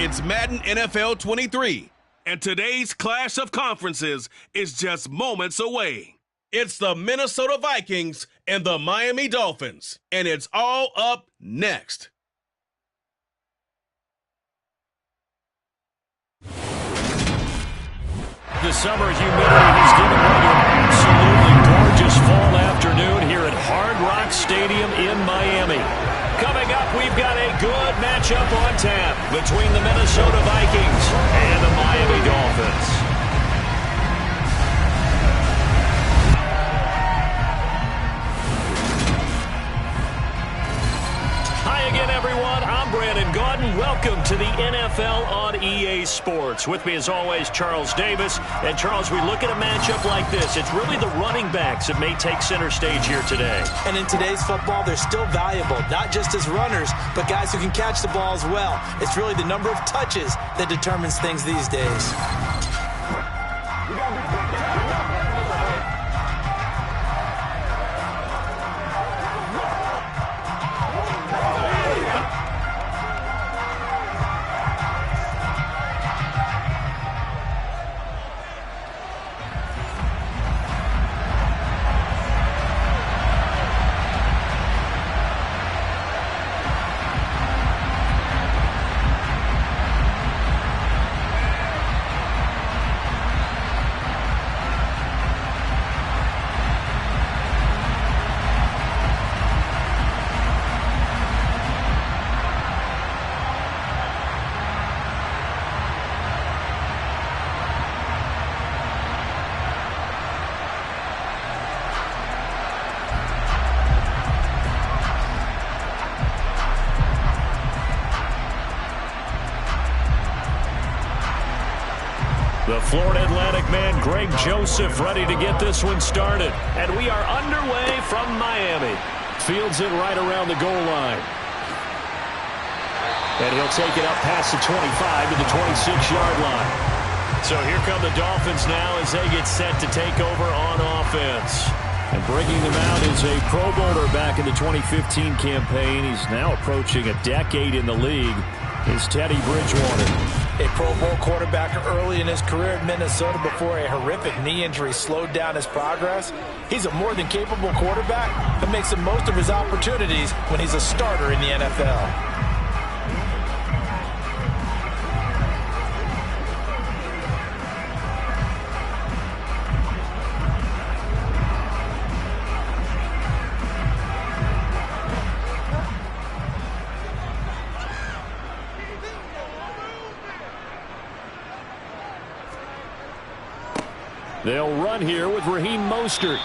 It's Madden NFL 23, and today's clash of conferences is just moments away. It's the Minnesota Vikings and the Miami Dolphins, and it's all up next. The summer humidity has given way to an absolutely gorgeous fall afternoon here at Hard Rock Stadium in Miami. Coming up, we've got a good matchup on tap between the Minnesota Vikings and the Miami Dolphins. Hi again, everyone. I'm Brandon Gaudin. Welcome to the NFL on EA Sports. With me, as always, Charles Davis. And, Charles, we look at a matchup like this. It's really the running backs that may take center stage here today. And in today's football, they're still valuable, not just as runners, but guys who can catch the ball as well. It's really the number of touches that determines things these days. The Florida Atlantic man, Greg Joseph, ready to get this one started. And we are underway from Miami. Fields it right around the goal line. And he'll take it up past the 25 to the 26-yard line. So here come the Dolphins now as they get set to take over on offense. And bringing them out is a Pro Bowler back in the 2015 campaign. He's now approaching a decade in the league. Is Teddy Bridgewater. A Pro Bowl quarterback early in his career in Minnesota before a horrific knee injury slowed down his progress. He's a more than capable quarterback that makes the most of his opportunities when he's a starter in the NFL. They'll run here with Raheem Mostert.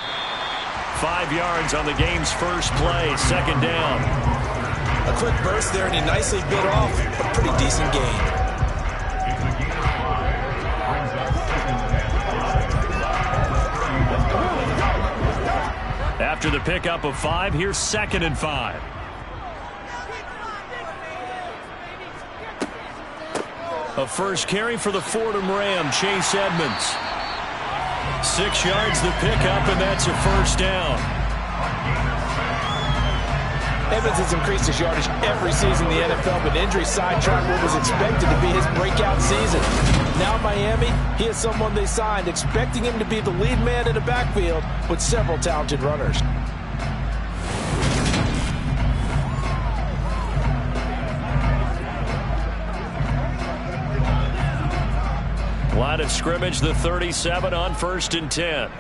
5 yards on the game's first play, second down. A quick burst there, and he nicely bit off a pretty decent gain. After the pickup of 5, here's 2nd and 5. A first carry for the Fordham Ram, Chase Edmonds. 6 yards the pickup, and that's a first down. Evans has increased his yardage every season in the NFL, but injury sidetracked what was expected to be his breakout season. Now Miami, he is someone they signed, expecting him to be the lead man in the backfield with several talented runners. Line of scrimmage, the 37 on 1st and 10.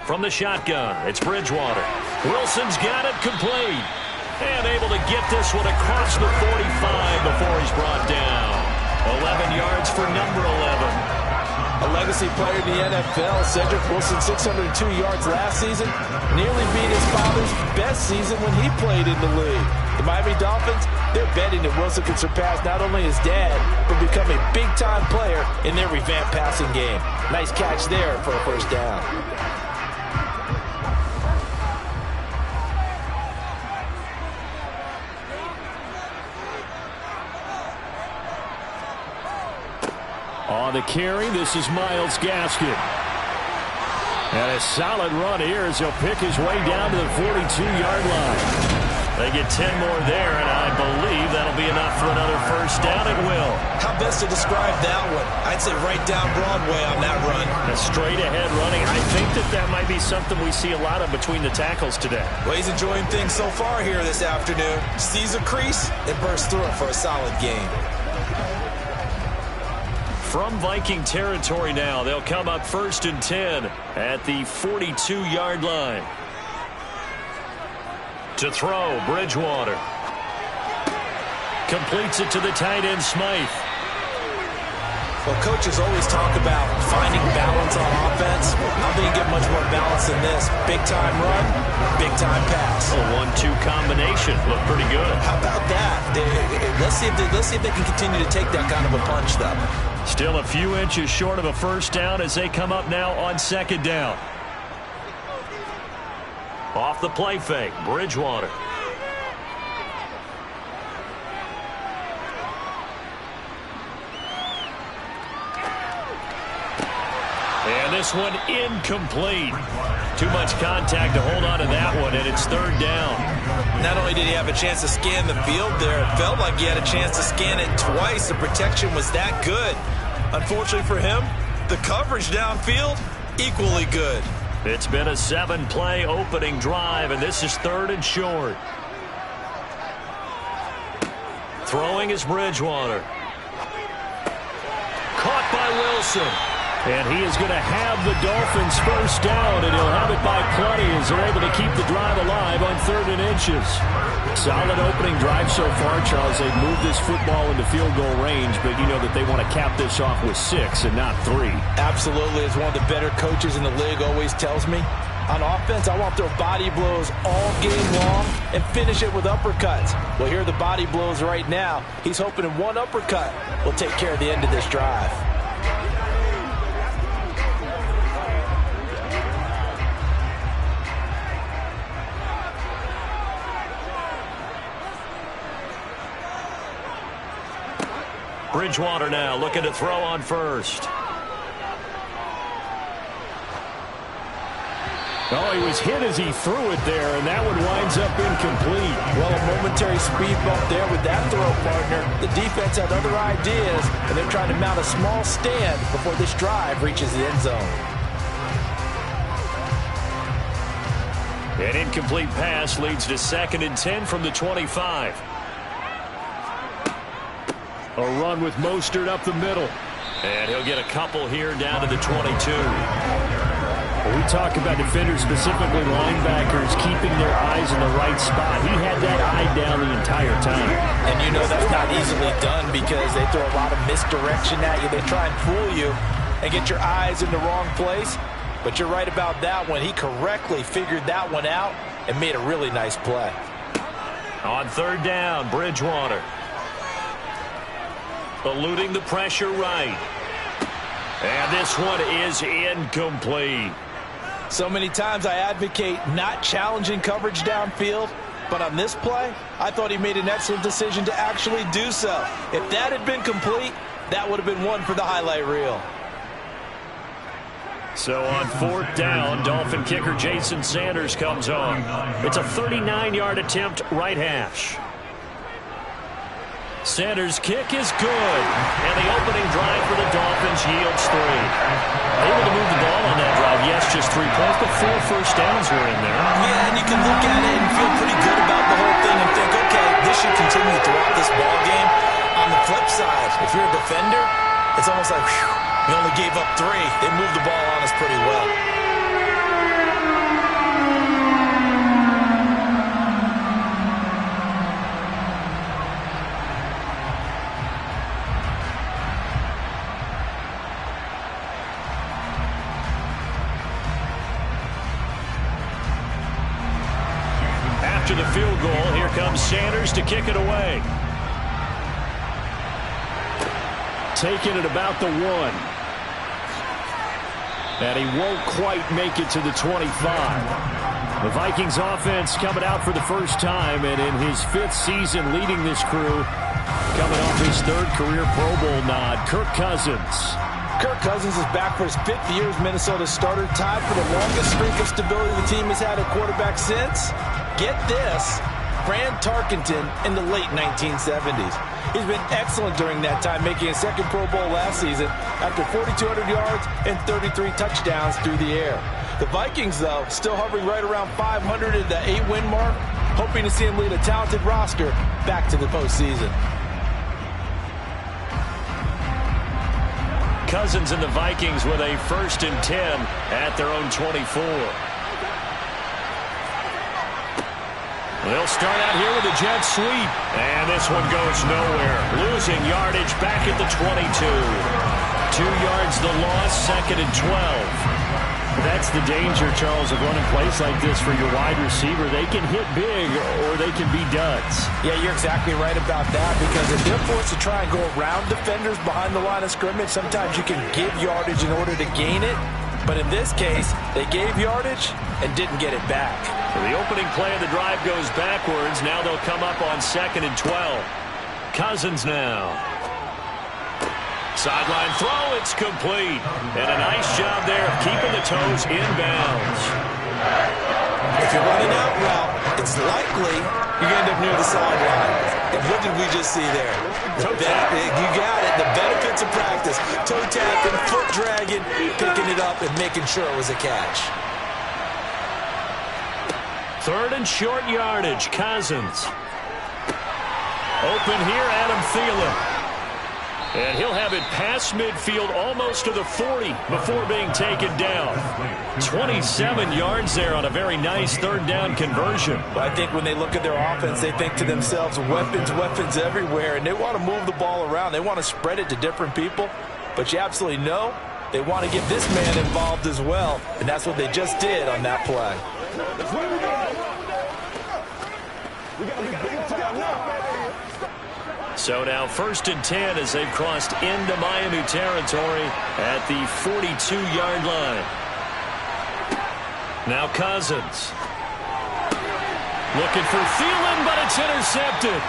From the shotgun, it's Bridgewater. Wilson's got it complete. And able to get this one across the 45 before he's brought down. 11 yards for number 11. A legacy player in the NFL, Cedric Wilson, 602 yards last season. Nearly beat his father's best season when he played in the league. The Miami Dolphins, they're betting that Wilson can surpass not only his dad, but become a big-time player in their revamped passing game. Nice catch there for a first down. On the carry, this is Myles Gaskin. And a solid run here as he'll pick his way down to the 42-yard line. They get 10 more there, and I believe that'll be enough for another first down at will. How best to describe that one? I'd say right down Broadway on that run. A straight-ahead running. I think that might be something we see a lot of between the tackles today. Well, he's enjoying things so far here this afternoon. Sees a crease and bursts through it for a solid gain. From Viking territory now, they'll come up 1st and 10 at the 42-yard line. To throw, Bridgewater. Completes it to the tight end, Smythe. Well, coaches always talk about finding balance on offense. How do you get much more balance than this? Big-time run, big-time pass. A 1-2 combination. Looked pretty good. How about that? Let's see if they can continue to take that kind of a punch, though. Still a few inches short of a first down as they come up now on 2nd down. Off the play fake, Bridgewater. And this one incomplete. Too much contact to hold on to that one, and it's 3rd down. Not only did he have a chance to scan the field there, it felt like he had a chance to scan it twice. The protection was that good. Unfortunately for him, the coverage downfield, equally good. It's been a 7-play opening drive, and this is 3rd and short. Throwing is Bridgewater. Caught by Wilson. And he is going to have the Dolphins first down, and he'll have it by plenty as they're able to keep the drive alive on 3rd and inches. Solid opening drive so far, Charles. They've moved this football into field goal range, but you know that they want to cap this off with 6 and not 3. Absolutely. As one of the better coaches in the league always tells me, on offense, I want to throw body blows all game long and finish it with uppercuts. Well, here are the body blows right now. He's hoping in one uppercut will take care of the end of this drive. Bridgewater now looking to throw on first. Oh, he was hit as he threw it there, and that one winds up incomplete. Well, a momentary speed bump there with that throw, partner. The defense had other ideas, and they're trying to mount a small stand before this drive reaches the end zone. An incomplete pass leads to 2nd and 10 from the 25. A run with Mostert up the middle. And he'll get a couple here down to the 22. When we talk about defenders, specifically linebackers, keeping their eyes in the right spot, he had that eye down the entire time. And you know that's not easily done because they throw a lot of misdirection at you. They try and fool you and get your eyes in the wrong place. But you're right about that one. He correctly figured that one out and made a really nice play. On 3rd down, Bridgewater. Eluding the pressure right. And this one is incomplete. So many times I advocate not challenging coverage downfield, but on this play, I thought he made an excellent decision to actually do so. If that had been complete, that would have been one for the highlight reel. So on 4th down, Dolphin kicker Jason Sanders comes on. It's a 39-yard attempt, right hash. Sanders' kick is good, and the opening drive for the Dolphins yields 3. Able to move the ball on that drive, yes, just 3 points, but 4 first downs were in there. Yeah, and you can look at it and feel pretty good about the whole thing and think, okay, this should continue throughout this ball game. On the flip side, if you're a defender, it's almost like, whew, we only gave up 3. They moved the ball on us pretty well. After the field goal, here comes Sanders to kick it away. Taking it about the 1. And he won't quite make it to the 25. The Vikings offense coming out for the first time, and in his 5th season leading this crew, coming off his 3rd career Pro Bowl nod, Kirk Cousins. Kirk Cousins is back for his 5th year as Minnesota's starter, tied for the longest streak of stability the team has had at quarterback since, get this, Fran Tarkenton in the late 1970s. He's been excellent during that time, making a second Pro Bowl last season after 4,200 yards and 33 touchdowns through the air. The Vikings, though, still hovering right around 500 at the 8-win mark, hoping to see him lead a talented roster back to the postseason. Cousins and the Vikings with a 1st and 10 at their own 24. They'll start out here with a jet sweep. And this one goes nowhere. Losing yardage back at the 22. 2 yards the loss, 2nd and 12. That's the danger, Charles, of running plays like this for your wide receiver. They can hit big or they can be duds. Yeah, you're exactly right about that, because if they're forced to try and go around defenders behind the line of scrimmage, sometimes you can give yardage in order to gain it. But in this case, they gave yardage and didn't get it back. The opening play of the drive goes backwards. Now they'll come up on 2nd and 12. Cousins now. Sideline throw, it's complete. And a nice job there of keeping the toes inbounds. If you're running out route, it's likely you're going to end up near the sideline. And what did we just see there? You got it. The benefits of practice. Toe tapping, foot dragging, picking it up, and making sure it was a catch. 3rd and short yardage. Cousins. Open here, Adam Thielen. And he'll have it past midfield almost to the 40 before being taken down. 27 yards there on a very nice 3rd down conversion. I think when they look at their offense, they think to themselves, weapons everywhere, and they want to move the ball around. They want to spread it to different people, but you absolutely know they want to get this man involved as well, and that's what they just did on that play. So now 1st and 10 as they've crossed into Miami territory at the 42-yard line. Now Cousins. Looking for Thielen, but it's intercepted.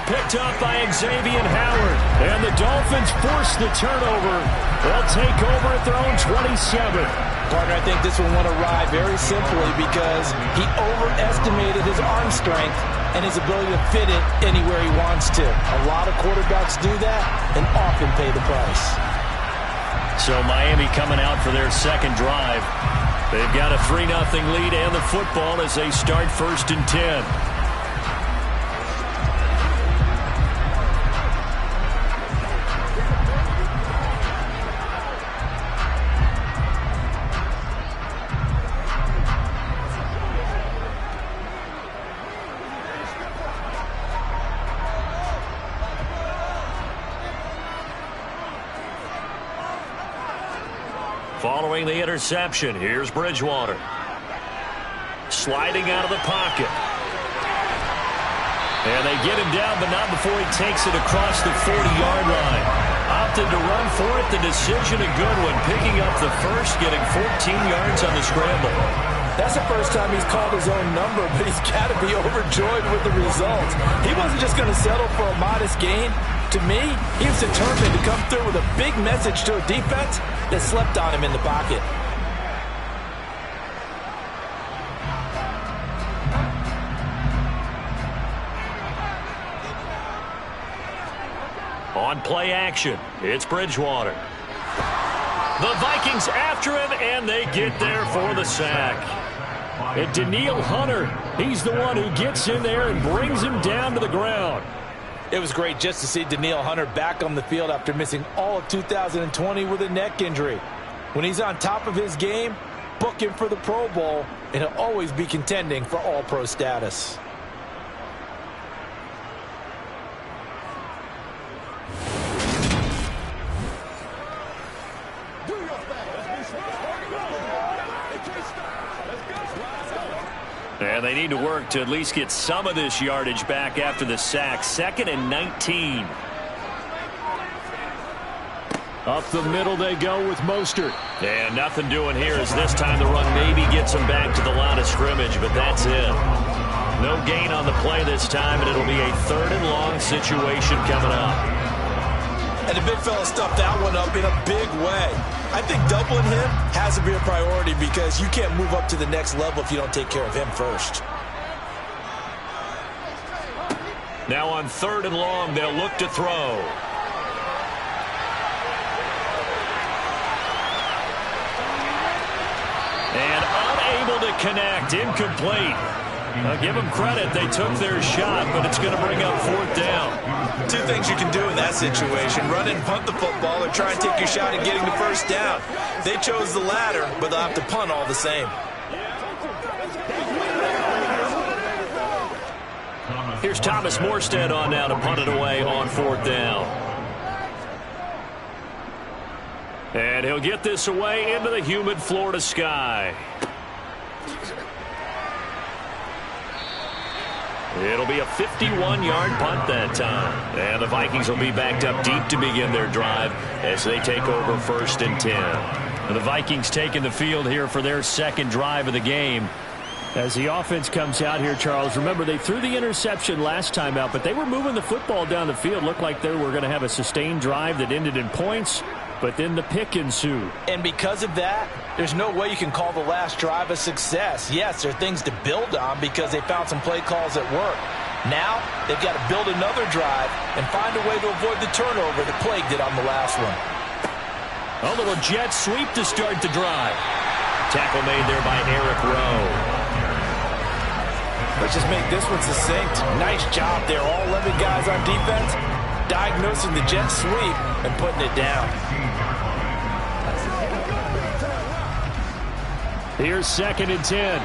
Picked up by Xavier Howard. And the Dolphins force the turnover. They'll take over at their own 27. Partner, I think this one went awry very simply because he overestimated his arm strength and his ability to fit it anywhere he wants to. A lot of quarterbacks do that and often pay the price. So Miami coming out for their second drive. They've got a 3-0 lead and the football as they start 1st and 10. Following the interception, here's Bridgewater. Sliding out of the pocket. And they get him down, but not before he takes it across the 40-yard line. Opted to run for it. The decision a good one. Picking up the first, getting 14 yards on the scramble. That's the first time he's called his own number, but he's got to be overjoyed with the results. He wasn't just going to settle for a modest gain. To me, he was determined to come through with a big message to a defense that slept on him in the pocket. On play action, it's Bridgewater. The Vikings after him, and they get there for the sack. And Danielle Hunter, he's the one who gets in there and brings him down to the ground. It was great just to see Danielle Hunter back on the field after missing all of 2020 with a neck injury. When he's on top of his game, book him for the Pro Bowl, and he'll always be contending for All-Pro status. And they need to work to at least get some of this yardage back after the sack. 2nd and 19. Up the middle they go with Mostert. And nothing doing here as this time the run maybe gets them back to the line of scrimmage, but that's it. No gain on the play this time, and it'll be a 3rd and long situation coming up. And the big fella stuffed that one up in a big way. I think doubling him has to be a priority because you can't move up to the next level if you don't take care of him first. Now on 3rd and long, they'll look to throw. And unable to connect, incomplete. I'll give them credit. They took their shot, but it's going to bring up 4th down. Two things you can do in that situation: run and punt the football, or try and take your shot at getting the 1st down. They chose the latter, but they'll have to punt all the same. Here's Thomas Morstead on now to punt it away on 4th down. And he'll get this away into the humid Florida sky. It'll be a 51-yard punt that time. And the Vikings will be backed up deep to begin their drive as they take over 1st and 10. And the Vikings taking the field here for their 2nd drive of the game. As the offense comes out here, Charles, remember they threw the interception last time out, but they were moving the football down the field. Looked like they were going to have a sustained drive that ended in points, but then the pick ensued. And because of that, there's no way you can call the last drive a success. Yes, there are things to build on because they found some play calls that work. Now, they've got to build another drive and find a way to avoid the turnover that plagued it on the last one. A little jet sweep to start the drive. Tackle made there by Eric Rowe. Let's just make this one succinct. Nice job there. All 11 guys on defense diagnosing the jet sweep and putting it down. Here's 2nd and 10.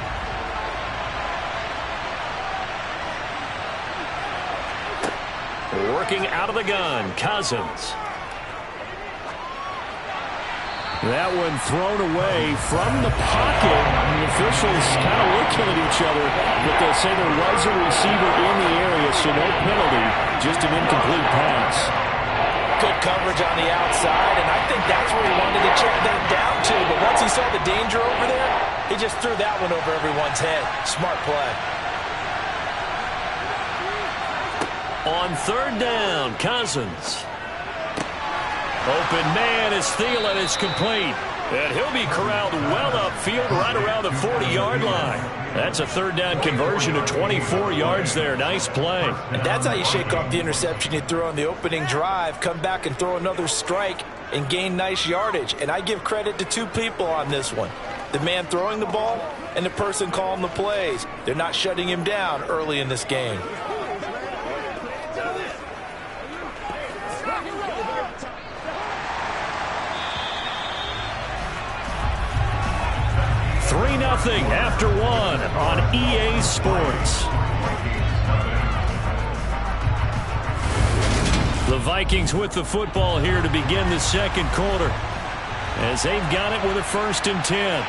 Working out of the gun, Cousins. That one thrown away from the pocket. The officials kind of looking at each other, but they'll say there was a receiver in the area, so no penalty, just an incomplete pass. Good coverage on the outside, and I think that's where he wanted to check that down to, but once he saw the danger over there, he just threw that one over everyone's head. Smart play. On 3rd down, Cousins. Open man as Thielen is complete. And he'll be corralled well upfield right around the 40-yard line. That's a 3rd down conversion of 24 yards there. Nice play. And that's how you shake off the interception you threw on the opening drive. Come back and throw another strike and gain nice yardage. And I give credit to 2 people on this one: the man throwing the ball and the person calling the plays. They're not shutting him down early in this game. After 1 on EA Sports. The Vikings with the football here to begin the 2nd quarter, as they've got it with a 1st and 10.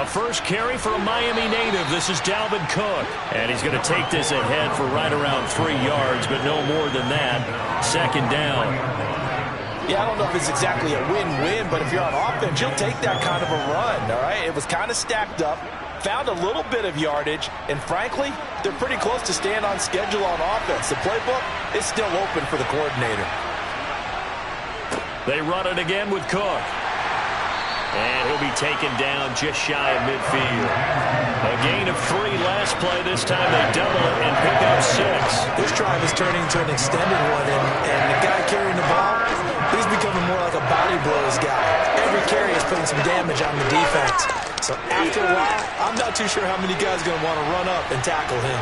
A first carry for a Miami native. This is Dalvin Cook. And he's going to take this ahead for right around 3 yards, but no more than that. 2nd down. Yeah, I don't know if it's exactly a win-win, but if you're on offense, you'll take that kind of a run, all right? It was kind of stacked up, found a little bit of yardage, and frankly, they're pretty close to staying on schedule on offense. The playbook is still open for the coordinator. They run it again with Cook. And he'll be taken down just shy of midfield. A gain of 3 last play. This time they double it and pick up 6. This drive is turning into an extended one, and the guy carrying the ball, he's becoming more like a body blows guy. Every carry is putting some damage on the defense. So after a while, I'm not too sure how many guys are going to want to run up and tackle him.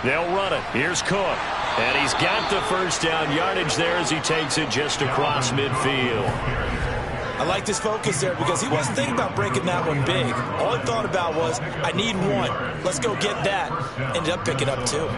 They'll run it. Here's Cook. And he's got the 1st down yardage there as he takes it just across midfield. I like this focus there because he wasn't thinking about breaking that one big. All he thought about was, I need 1. Let's go get that. Ended up picking up 2.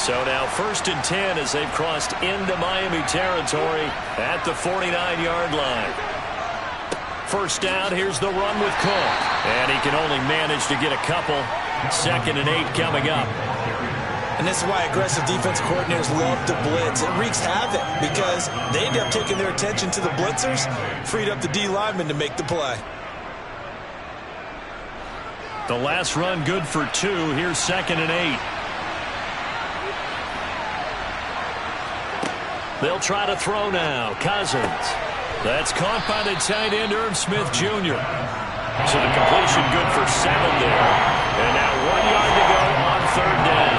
So now 1st and 10 as they've crossed into Miami territory at the 49-yard line. 1st down, here's the run with Cook. And he can only manage to get a couple. 2nd and 8 coming up. And And this is why aggressive defensive coordinators love to blitz. It wreaks havoc because they end up taking their attention to the blitzers, freed up the D lineman to make the play. The last run good for 2. Here's 2nd and 8. They'll try to throw now. Cousins. That's caught by the tight end, Irv Smith Jr. So the completion good for 7 there. And now 1 yard to go on 3rd down.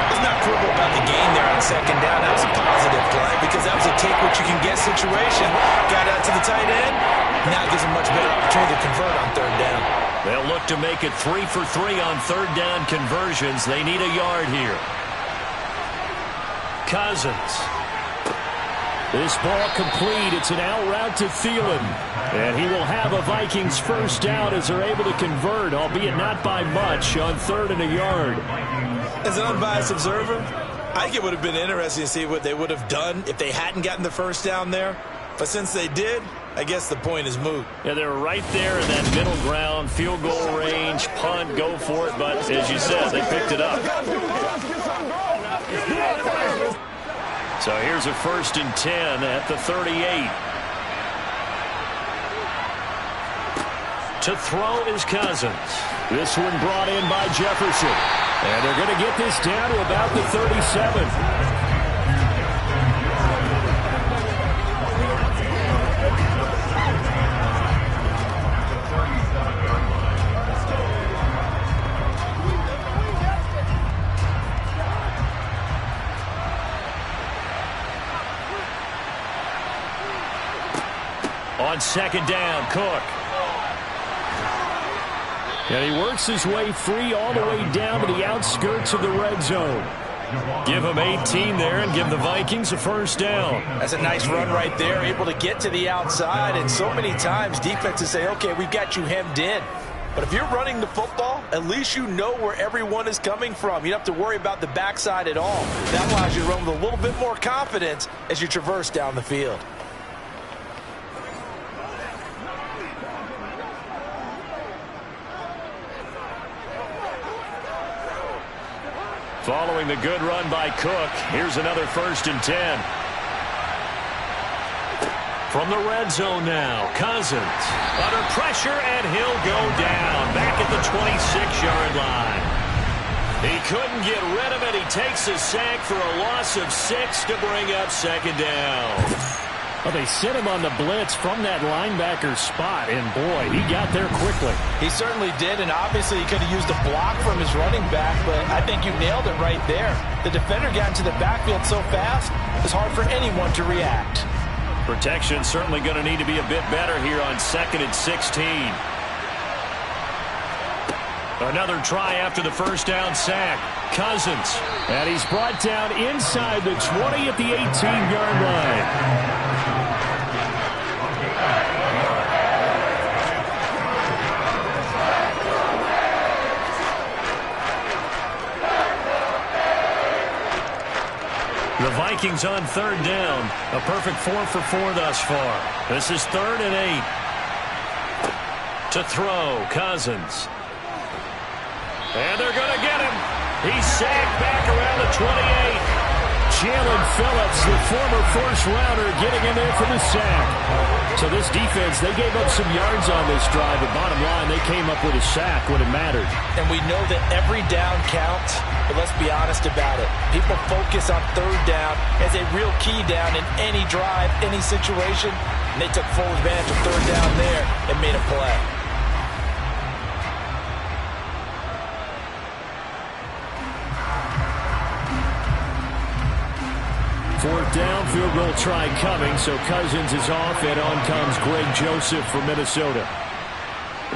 Let's not quibble about the gain there on 2nd down. That was a positive play because that was a take-what-you-can-get situation. Got out to the tight end. Now it gives them much better opportunity to convert on 3rd down. They'll look to make it 3 for 3 on 3rd down conversions. They need a yard here. Cousins. This ball complete. It's an out route to Thielen. And he will have a Vikings first down as they're able to convert, albeit not by much, on 3rd and a yard. As an unbiased observer, I think it would have been interesting to see what they would have done if they hadn't gotten the first down there. But since they did, I guess the point is moot. Yeah, they were right there in that middle ground, field goal range, punt, go for it. But as you said, they picked it up. So here's a 1st and 10 at the 38. To throw is Cousins. This one brought in by Jefferson. And they're going to get this down to about the 37. On 2nd down, Cook. And he works his way free all the way down to the outskirts of the red zone. Give him 18 there and give the Vikings a first down. That's a nice run right there, able to get to the outside. And so many times defenses say, okay, we've got you hemmed in. But if you're running the football, at least you know where everyone is coming from. You don't have to worry about the backside at all. That allows you to run with a little bit more confidence as you traverse down the field. Following the good run by Cook, here's another 1st and 10. From the red zone now, Cousins. Under pressure, and he'll go down. Back at the 26-yard line. He couldn't get rid of it. He takes a sack for a loss of 6 to bring up 2nd down. Well, they sent him on the blitz from that linebacker spot, and boy, he got there quickly. He certainly did, and obviously he could have used a block from his running back, but I think you nailed it right there. The defender got into the backfield so fast, it's hard for anyone to react. Protection certainly going to need to be a bit better here on 2nd and 16. Another try after the first down sack. Cousins. And he's brought down inside the 20 at the 18-yard line. The Vikings on 3rd down. A perfect 4 for 4 thus far. This is 3rd and 8. To throw, Cousins. And they're going to get him. He's sacked back around the 28. Jalen Phillips, the former first-rounder, getting in there for the sack. So this defense, they gave up some yards on this drive, but bottom line, they came up with a sack when it mattered. And we know that every down counts, but let's be honest about it. People focus on 3rd down as a real key down in any drive, any situation, and they took full advantage of 3rd down there and made a play. Fourth down, field goal try coming, so Cousins is off, and on comes Greg Joseph from Minnesota.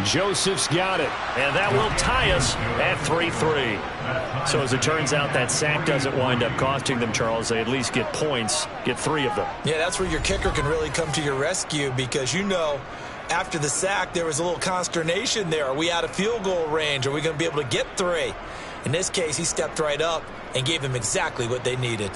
Joseph's got it. And that will tie us at 3-3. So as it turns out, that sack doesn't wind up costing them, Charles. They at least get points, get 3 of them. Yeah, that's where your kicker can really come to your rescue because, you know, after the sack, there was a little consternation there. Are we out of field goal range? Are we going to be able to get 3? In this case, he stepped right up and gave them exactly what they needed.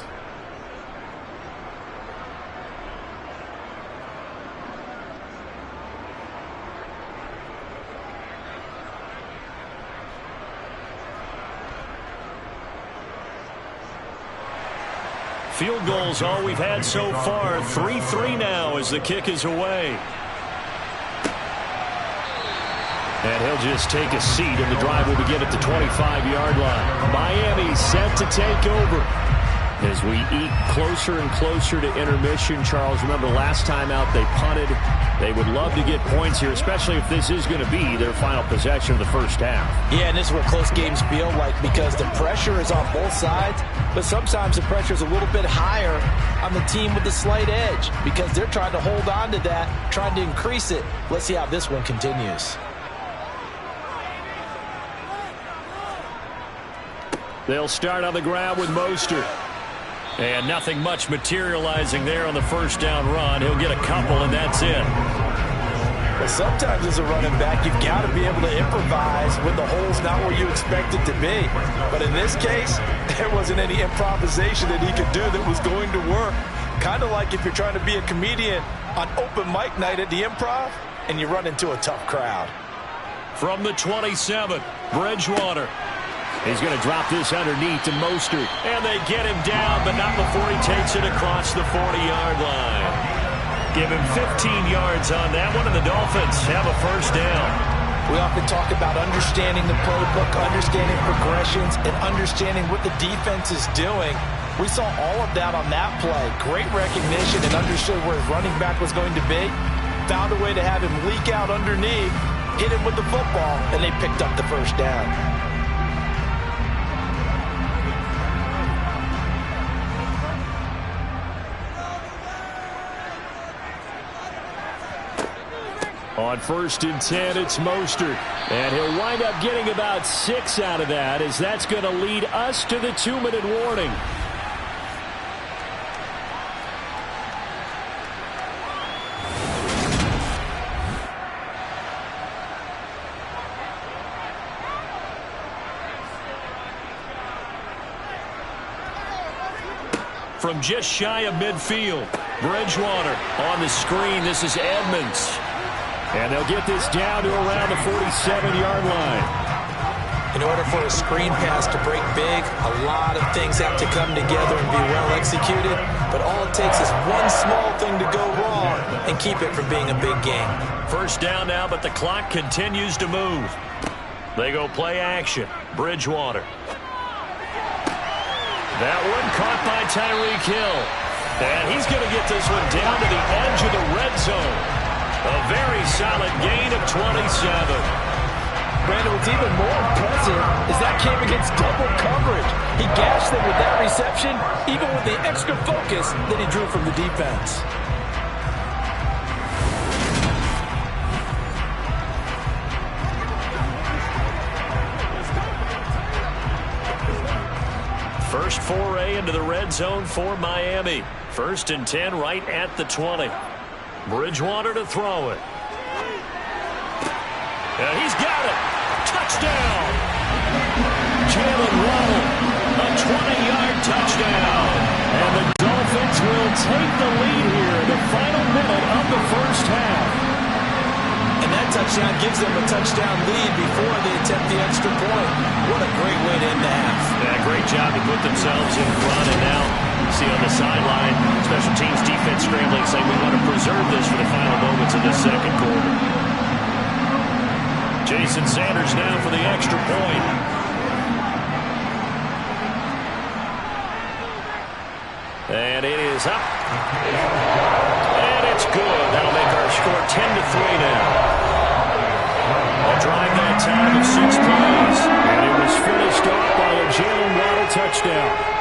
Field goals all we've had so far. 3-3 now as the kick is away. And he'll just take a seat, and the drive will begin at the 25-yard line. Miami set to take over. As we eat closer and closer to intermission, Charles, remember last time out they punted. They would love to get points here, especially if this is going to be their final possession of the first half. Yeah, and this is what close games feel like because the pressure is on both sides, but sometimes the pressure is a little bit higher on the team with the slight edge because they're trying to hold on to that, trying to increase it. Let's see how this one continues. They'll start on the ground with Mostert. And nothing much materializing there on the first down run. He'll get a couple, and that's it. Well, sometimes as a running back, you've got to be able to improvise when the hole's not where you expect it to be. But in this case, there wasn't any improvisation that he could do that was going to work. Kind of like if you're trying to be a comedian on open mic night at the Improv, and you run into a tough crowd. From the 27, Bridgewater. He's going to drop this underneath to Mostert. And they get him down, but not before he takes it across the 40-yard line. Give him 15 yards on that one, and the Dolphins have a first down. We often talk about understanding the playbook, understanding progressions, and understanding what the defense is doing. We saw all of that on that play. Great recognition and understood where his running back was going to be. Found a way to have him leak out underneath, hit him with the football, and they picked up the first down. On 1st and 10, it's Mostert. And he'll wind up getting about 6 out of that, as that's going to lead us to the 2-minute warning. From just shy of midfield, Bridgewater on the screen. This is Edmonds. And they'll get this down to around the 47-yard line. In order for a screen pass to break big, a lot of things have to come together and be well executed. But all it takes is one small thing to go wrong and keep it from being a big game. First down now, but the clock continues to move. They go play action. Bridgewater. That one caught by Tyreek Hill. And he's going to get this one down to the edge of the red zone. A very solid gain of 27. Brandon, what's even more impressive is that came against double coverage. He gashed them with that reception, even with the extra focus that he drew from the defense. First foray into the red zone for Miami. 1st and 10 right at the 20. Bridgewater to throw it. And he's got it. Touchdown. Jalen Waddle, a 20-yard touchdown. And the Dolphins will take the lead here in the final minute of the first half. And that touchdown gives them a touchdown lead before they attempt the extra point. What a great way to end the half. Yeah, great job to put themselves in front. And now you see on the sideline, special teams defense scrambling, saying we want to preserve this for the final moments of the second quarter. Jason Sanders now for the extra point. And it is up. And it's good. That'll make our score 10-3 now. A drive that time of 6 plays. And it was finished off by a Jalen Waddle touchdown.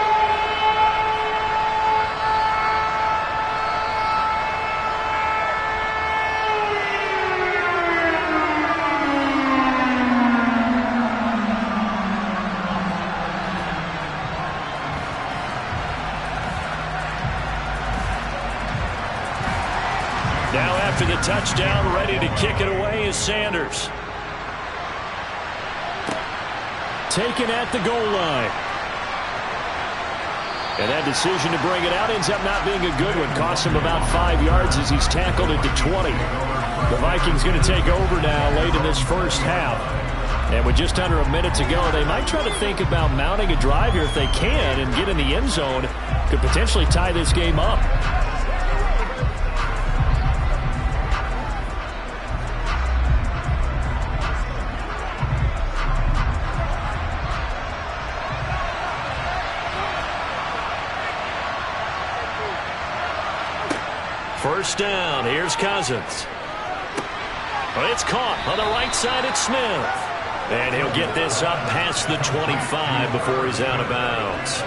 Now after the touchdown, ready to kick it away is Sanders. Taken at the goal line. And that decision to bring it out ends up not being a good one. Cost him about 5 yards as he's tackled it to 20. The Vikings going to take over now late in this first half. And with just under a minute to go, they might try to think about mounting a drive here if they can and get in the end zone. Could potentially tie this game up. First down, here's Cousins. It's caught on the right side. It's Smith. And he'll get this up past the 25 before he's out of bounds.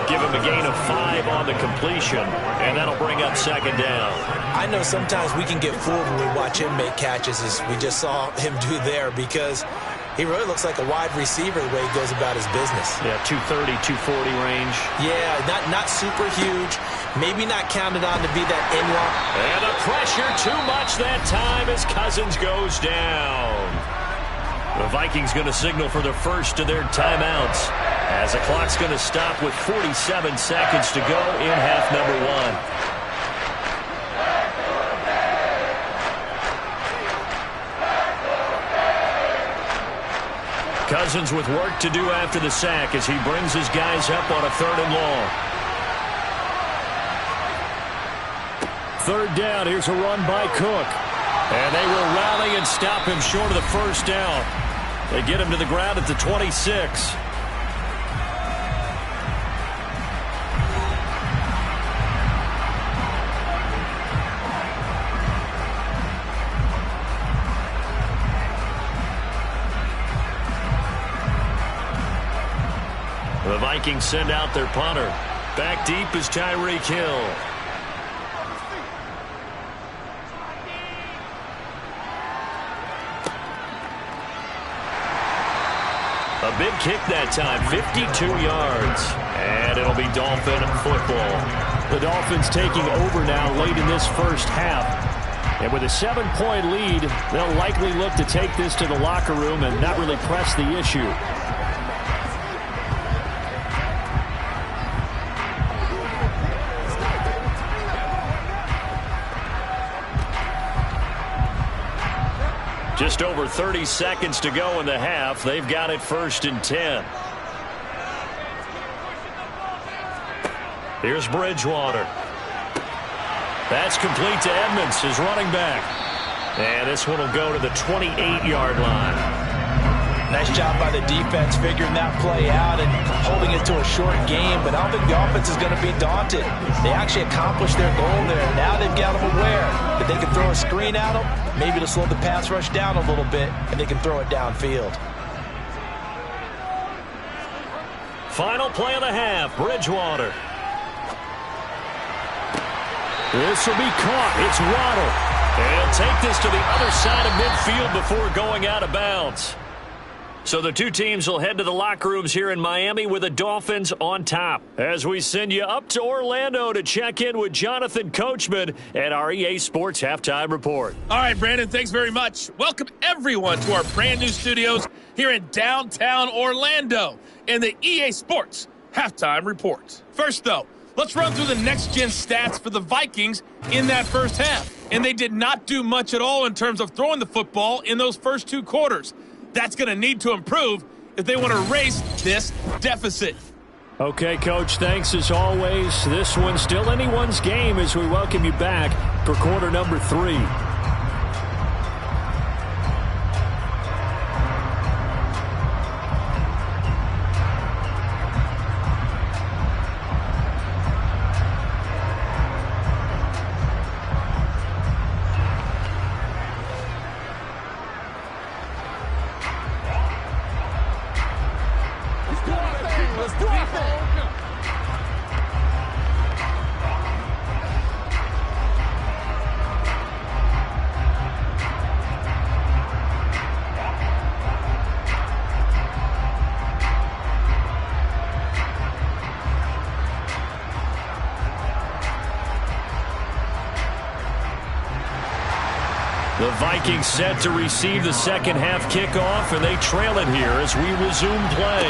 Give him a gain of 5 on the completion, and that'll bring up second down. I know sometimes we can get fooled when we watch him make catches, as we just saw him do there, because he really looks like a wide receiver the way he goes about his business. Yeah, 230, 240 range. Yeah, not super huge. Maybe not counted on to be that in-run. And the pressure too much that time as Cousins goes down. The Vikings going to signal for the first of their timeouts as the clock's going to stop with 47 seconds to go in half number 1. Cousins with work to do after the sack as he brings his guys up on a 3rd and long. Third down, here's a run by Cook. And they will rally and stop him short of the first down. They get him to the ground at the 26. The Vikings send out their punter. Back deep is Tyreek Hill. A big kick that time, 52 yards. And it'll be Dolphin football. The Dolphins taking over now late in this first half. And with a 7-point lead, they'll likely look to take this to the locker room and not really press the issue. Just over 30 seconds to go in the half. They've got it 1st and 10. Here's Bridgewater. That's complete to Edmonds, his running back. And this one will go to the 28-yard line. Nice job by the defense figuring that play out and holding it to a short game, but I don't think the offense is going to be daunted. They actually accomplished their goal there. Now they've got them aware that they can throw a screen at them, maybe to slow the pass rush down a little bit, and they can throw it downfield. Final play of the half, Bridgewater. This will be caught. It's Waddle. And take this to the other side of midfield before going out of bounds. So the two teams will head to the locker rooms here in Miami with the Dolphins on top. As we send you up to Orlando to check in with Jonathan Coachman at our EA Sports Halftime Report. All right, Brandon, thanks very much. Welcome, everyone, to our brand new studios here in downtown Orlando in the EA Sports Halftime Report. First, though, let's run through the next-gen stats for the Vikings in that first half. And they did not do much at all in terms of throwing the football in those first 2 quarters. That's going to need to improve if they want to erase this deficit. Okay, Coach, thanks as always. This one's still anyone's game as we welcome you back for quarter number 3. The Vikings set to receive the second half kickoff, and they trail it here as we resume play.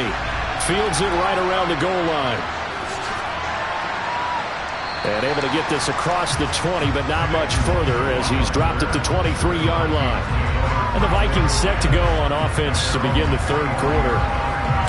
Fields it right around the goal line. And able to get this across the 20, but not much further as he's dropped it to 23-yard line. And the Vikings set to go on offense to begin the third quarter.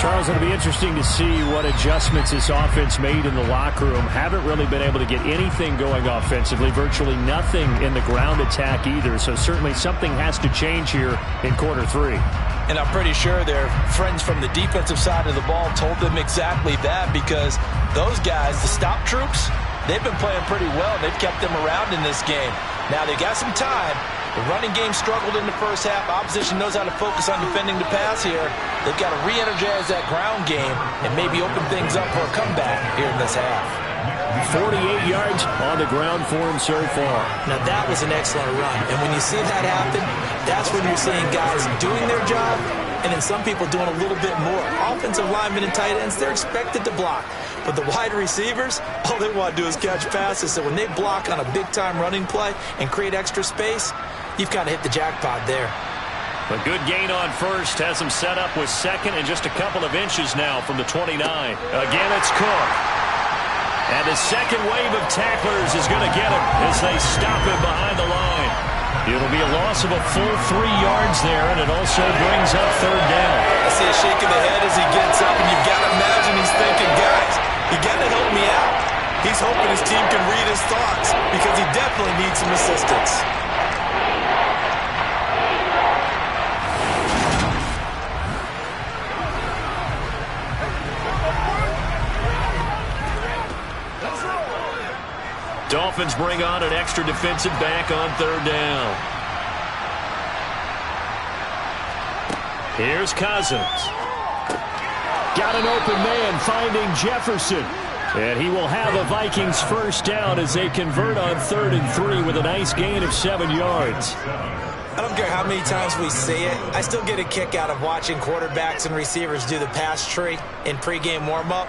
Charles, it'll be interesting to see what adjustments this offense made in the locker room. Haven't really been able to get anything going offensively, virtually nothing in the ground attack either. So certainly something has to change here in quarter three. And I'm pretty sure their friends from the defensive side of the ball told them exactly that, because those guys, the stop troops, they've been playing pretty well. They've kept them around in this game. Now they've got some time. The running game struggled in the first half. Opposition knows how to focus on defending the pass here. They've got to re-energize that ground game and maybe open things up for a comeback here in this half. 48 yards on the ground for him so far. Now that was an excellent run. And when you see that happen, that's when you're seeing guys doing their job and then some people doing a little bit more. Offensive linemen and tight ends, they're expected to block. But the wide receivers, all they want to do is catch passes. So when they block on a big-time running play and create extra space, you've kind of hit the jackpot there. A good gain on first has him set up with second and just a couple of inches now from the 29. Again, it's Cook. And the second wave of tacklers is going to get him as they stop him behind the line. It'll be a loss of a full 3 yards there, and it also brings up third down. I see a shake of the head as he gets up, and you've got to imagine he's thinking, guys, you got to help me out. He's hoping his team can read his thoughts because he definitely needs some assistance. Dolphins bring on an extra defensive back on third down. Here's Cousins. Got an open man finding Jefferson. And he will have a Vikings first down as they convert on 3rd and 3 with a nice gain of 7 yards. I don't care how many times we see it. I still get a kick out of watching quarterbacks and receivers do the pass tree in pregame warm-up.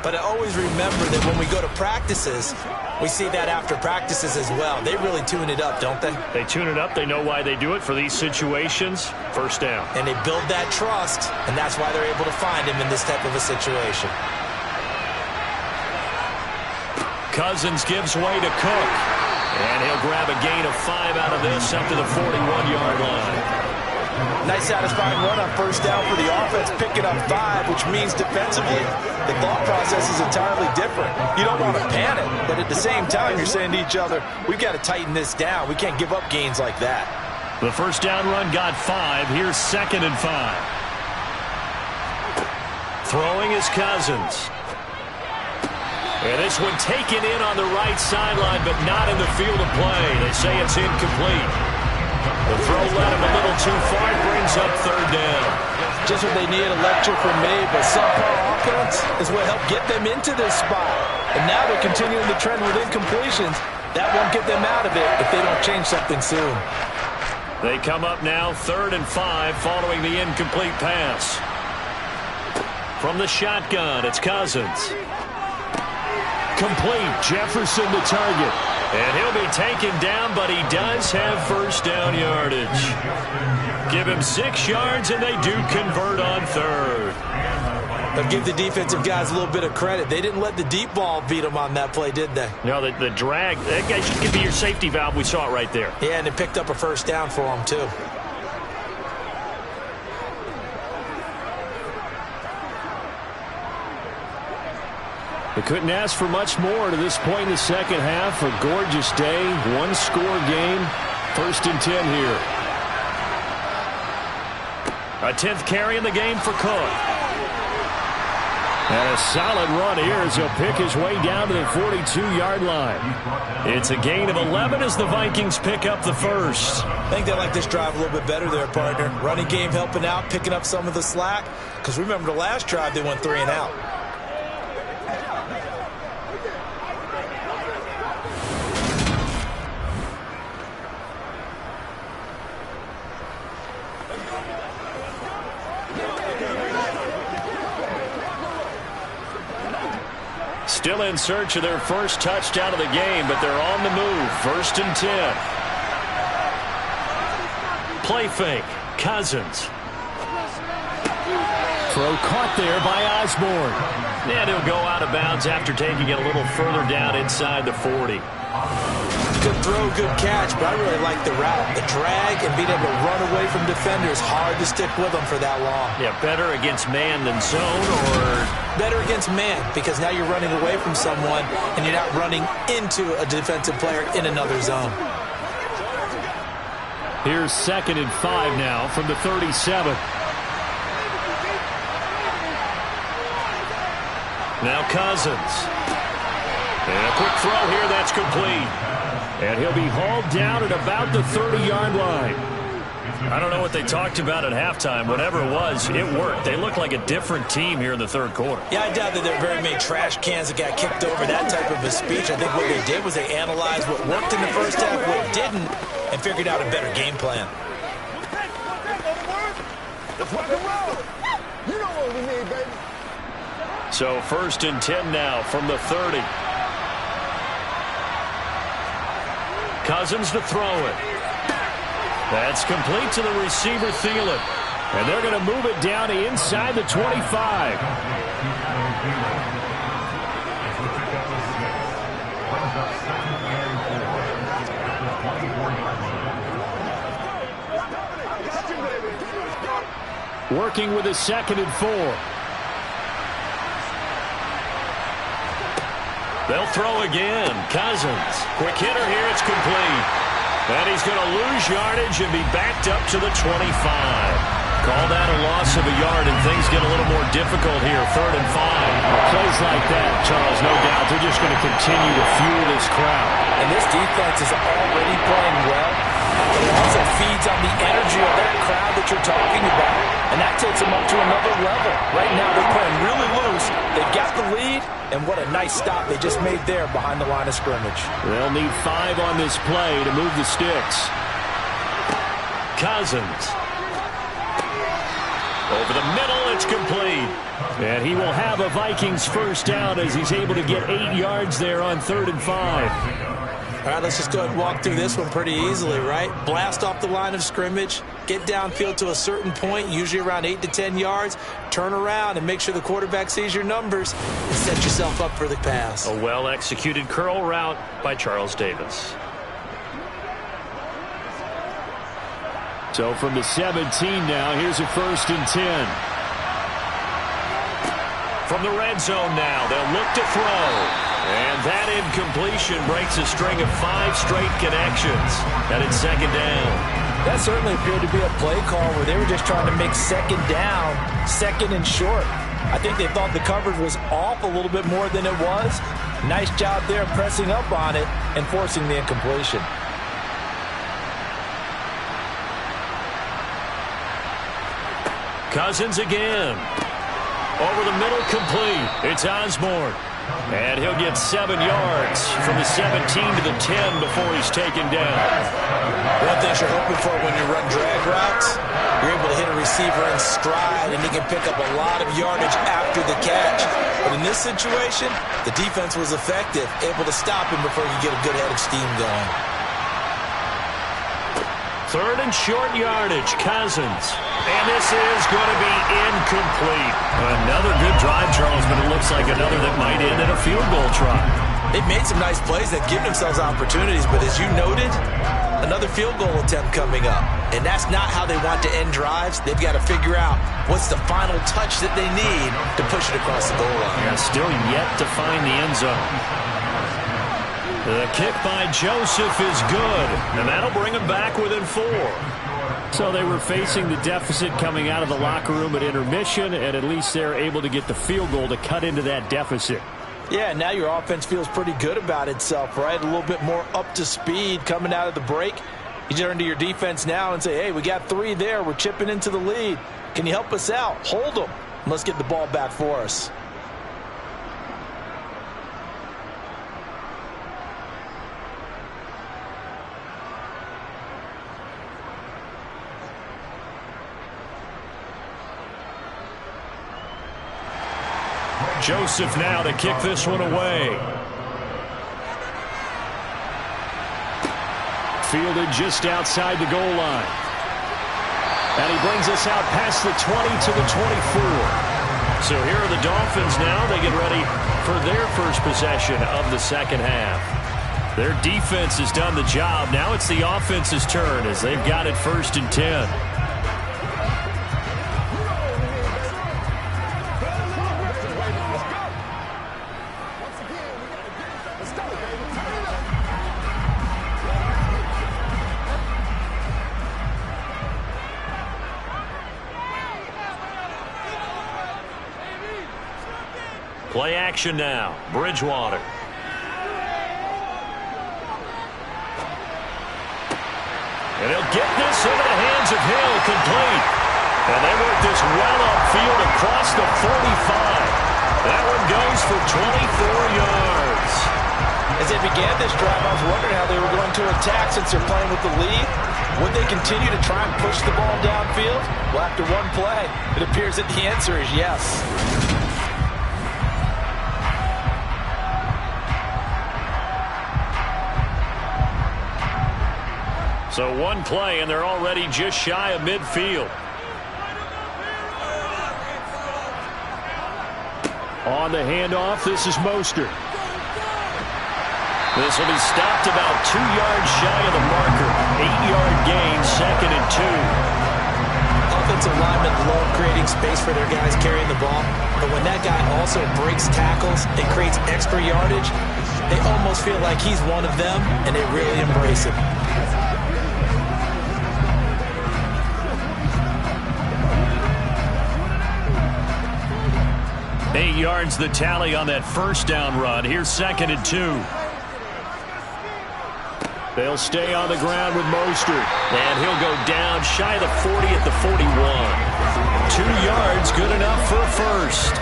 But I always remember that when we go to practices, we see that after practices as well. They really tune it up, don't they? They tune it up. They know why they do it for these situations. First down. And they build that trust, and that's why they're able to find him in this type of a situation. Cousins gives way to Cook. And he'll grab a gain of 5 out of this up to the 41-yard line. Nice satisfying run on first down for the offense, picking up 5, which means defensively, the thought process is entirely different. You don't want to panic, but at the same time, you're saying to each other, we've got to tighten this down. We can't give up gains like that. The first down run got 5. Here's 2nd and 5. Throwing is Cousins. And this one taken in on the right sideline, but not in the field of play. They say it's incomplete. The throw led him a little too far. It brings up third down. Just what they need, a lecture from me, but subpar offense is what helped get them into this spot. And now they're continuing the trend with incompletions. That won't get them out of it if they don't change something soon. They come up now 3rd and 5 following the incomplete pass. From the shotgun, it's Cousins. Complete. Jefferson the target. And he'll be taken down, but he does have first down yardage. Give him 6 yards, and they do convert on 3rd. But give the defensive guys a little bit of credit. They didn't let the deep ball beat them on that play, did they? No, the drag, that guy should be your safety valve. We saw it right there. Yeah, and it picked up a first down for them, too. They couldn't ask for much more to this point in the second half. A gorgeous day, one-score game. 1st and 10 here. A 10th carry in the game for Cook. And a solid run here as he'll pick his way down to the 42-yard line. It's a gain of 11 as the Vikings pick up the first. I think they like this drive a little bit better there, partner. Running game helping out, picking up some of the slack. Because remember the last drive, they went 3 and out. Still in search of their first touchdown of the game, but they're on the move. 1st and 10. Play fake. Cousins. Throw caught there by Osborne. And he'll go out of bounds after taking it a little further down inside the 40. Good throw, good catch, but I really like the route. The drag and being able to run away from defenders, hard to stick with them for that long. Yeah, better against man than zone, or? Better against man, because now you're running away from someone and you're not running into a defensive player in another zone. Here's 2nd and 5 now from the 37. Now Cousins. And a quick throw here, that's complete. And he'll be hauled down at about the 30-yard line. I don't know what they talked about at halftime. Whatever it was, it worked. They look like a different team here in the third quarter. Yeah, I doubt that there are very many trash cans that got kicked over, that type of a speech. I think what they did was they analyzed what worked in the first half, what didn't, and figured out a better game plan. So 1st and 10 now from the 30. Cousins to throw it. That's complete to the receiver, Thielen. And they're going to move it down to inside the 25. Working with a 2nd and 4. They'll throw again. Cousins. Quick hitter here. It's complete. And he's going to lose yardage and be backed up to the 25. Call that a loss of a yard, and things get a little more difficult here. 3rd and 5. Plays like that, Charles, no doubt, they're just going to continue to fuel this crowd. And this defense is already playing well. It also feeds on the energy of that crowd that you're talking about. And that takes them up to another level. Right now they're playing really loose. They've got the lead, and what a nice stop they just made there behind the line of scrimmage. They'll need 5 on this play to move the sticks. Cousins. Over the middle, it's complete. And he will have a Vikings first down as he's able to get 8 yards there on 3rd and 5. All right, let's just go ahead and walk through this one pretty easily, right? Blast off the line of scrimmage, get downfield to a certain point, usually around 8 to 10 yards, turn around and make sure the quarterback sees your numbers and set yourself up for the pass. A well-executed curl route by Charles Davis. So from the 17 now, here's a 1st and 10. From the red zone now, they'll look to throw. And that incompletion breaks a string of 5 straight connections. And it's 2nd down. That certainly appeared to be a play call where they were just trying to make 2nd down, 2nd and short. I think they thought the coverage was off a little bit more than it was. Nice job there pressing up on it and forcing the incompletion. Cousins again. Over the middle, complete. It's Osborne. And he'll get 7 yards from the 17 to the 10 before he's taken down. One thing you're hoping for when you run drag routes, you're able to hit a receiver in stride, and he can pick up a lot of yardage after the catch. But in this situation, the defense was effective, able to stop him before he could get a good head of steam going. 3rd and short yardage, Cousins. And this is going to be incomplete. Another good drive, Charles, but it looks like another that might end in a field goal try. They've made some nice plays that give themselves opportunities, but as you noted, another field goal attempt coming up. And that's not how they want to end drives. They've got to figure out what's the final touch that they need to push it across the goal line. Yeah, still yet to find the end zone. The kick by Joseph is good, and that'll bring them back within 4. So they were facing the deficit coming out of the locker room at intermission, and at least they're able to get the field goal to cut into that deficit. Yeah, now your offense feels pretty good about itself, right? A little bit more up to speed coming out of the break. You turn to your defense now and say, hey, we got 3 there. We're chipping into the lead. Can you help us out? Hold them. Let's get the ball back for us. Joseph now to kick this one away. Fielded just outside the goal line. And he brings us out past the 20 to the 24. So here are the Dolphins now. They get ready for their first possession of the second half. Their defense has done the job. Now it's the offense's turn as they've got it 1st and 10. Play action now. Bridgewater. And he'll get this into the hands of Hill, complete. And they work this well upfield across the 45. That one goes for 24 yards. As they began this drive, I was wondering how they were going to attack since they're playing with the lead. Would they continue to try and push the ball downfield? Well, after one play, it appears that the answer is yes. So one play, and they're already just shy of midfield. On the handoff, this is Mostert. This will be stopped about 2 yards shy of the marker. 8-yard gain, 2nd and 2. Offensive linemen love creating space for their guys carrying the ball. But when that guy also breaks tackles and creates extra yardage, they almost feel like he's one of them, and they really embrace him. 8 yards the tally on that first down run. Here's 2nd and 2. They'll stay on the ground with Mostert. And he'll go down shy of the 40 at the 41. 2 yards, good enough for a first.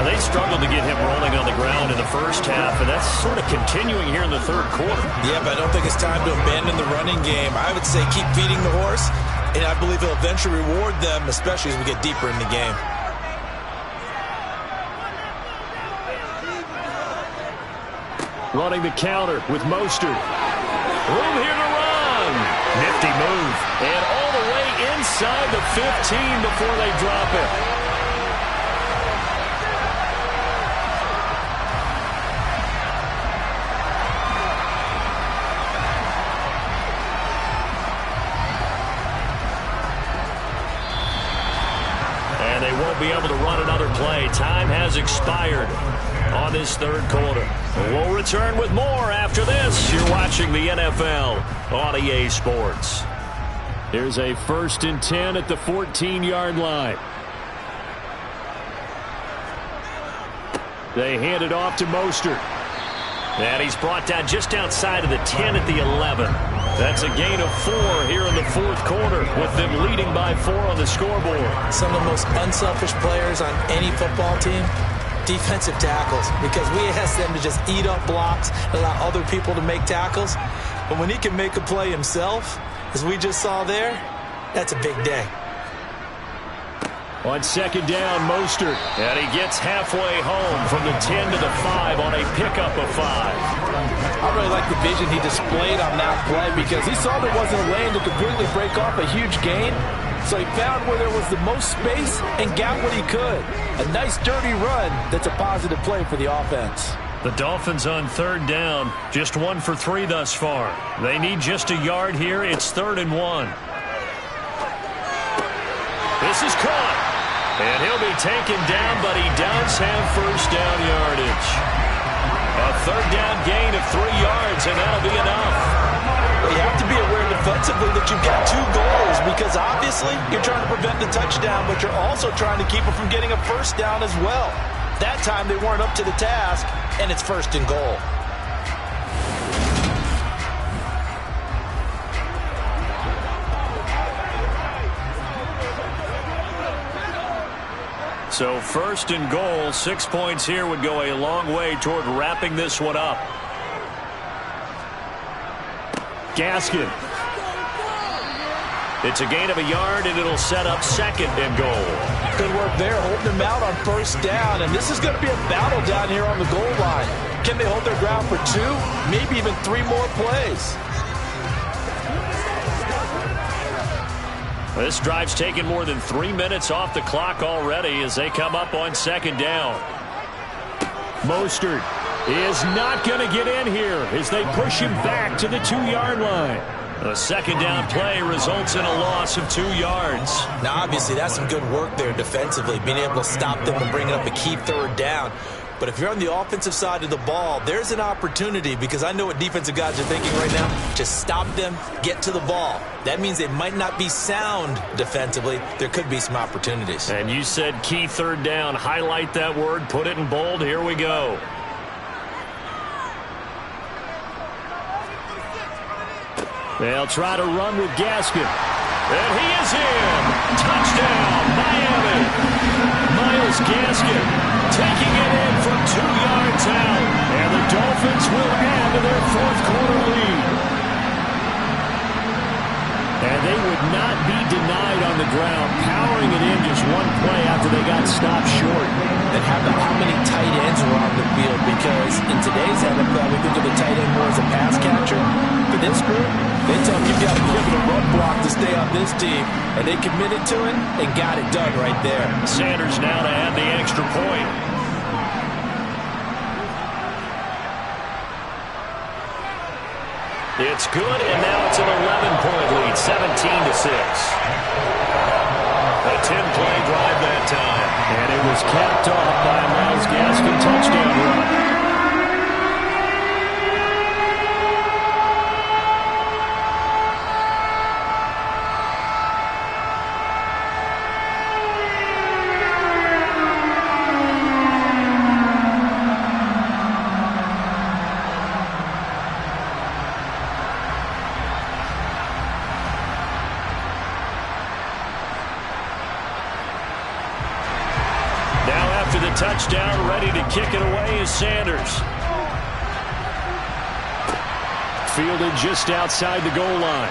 Now, they struggled to get him rolling on the ground in the first half, and that's sort of continuing here in the third quarter. Yeah, but I don't think it's time to abandon the running game. I would say keep feeding the horse, and I believe he'll eventually reward them, especially as we get deeper in the game. Running the counter with Mostert. Room here to run. Nifty move. And all the way inside the 15 before they drop it. And they won't be able to run another play. Time has expired on this third quarter. We'll return with more after this. You're watching the NFL on EA Sports. Here's a 1st and 10 at the 14-yard line. They hand it off to Mostert. And he's brought down just outside of the 10 at the 11. That's a gain of 4 here in the fourth quarter, with them leading by 4 on the scoreboard. Some of the most unselfish players on any football team, defensive tackles, because we ask them to just eat up blocks and allow other people to make tackles. But when he can make a play himself, as we just saw there, that's a big day. On 2nd down, Mostert. And he gets halfway home from the 10 to the 5 on a pickup of 5. I really like the vision he displayed on that play because he saw there wasn't a lane to completely break off a huge gain. So he found where there was the most space and got what he could. A nice dirty run that's a positive play for the offense. The Dolphins on 3rd down, just 1 for 3 thus far. They need just a yard here. It's 3rd and 1. This is caught. And he'll be taken down, but he does have first down yardage. A 3rd down gain of 3 yards, and that'll be enough. Well, you have to be aware defensively that you've got 2 goals because obviously you're trying to prevent the touchdown, but you're also trying to keep it from getting a first down as well. That time they weren't up to the task, and it's 1st and goal. So 1st and goal, 6 points here would go a long way toward wrapping this one up. Gaskin. It's a gain of a yard, and it'll set up 2nd and goal. Good work there, holding them out on first down, and this is going to be a battle down here on the goal line. Can they hold their ground for 2, maybe even 3 more plays? This drive's taken more than 3 minutes off the clock already as they come up on 2nd down. Mostert is not going to get in here as they push him back to the 2-yard line. A second down play results in a loss of 2 yards. Now, obviously, that's some good work there defensively, being able to stop them and bringing up a key third down. But if you're on the offensive side of the ball, there's an opportunity, because I know what defensive guys are thinking right now. Just stop them, get to the ball. That means they might not be sound defensively. There could be some opportunities. And you said key third down. Highlight that word, put it in bold. Here we go. They'll try to run with Gaskin. And he is in. Touchdown, Miami. Myles Gaskin taking it in from 2 yards out. And the Dolphins will add to their fourth-quarter lead. And they would not be denied on the ground, powering it in just one play after they got stopped short. And how about how many tight ends were on the field? Because in today's NFL, we think of the tight end more as a pass catcher. For this group, they tell them you've got to be able to run block to stay on this team. And they committed to it and got it done right there. Sanders now to add the extra point. It's good, and now it's an 11-point lead, 17-6. A 10-play drive that time. And it was capped off by a Myles Gaskin touchdown run. Touchdown, ready to kick it away is Sanders. Fielded just outside the goal line.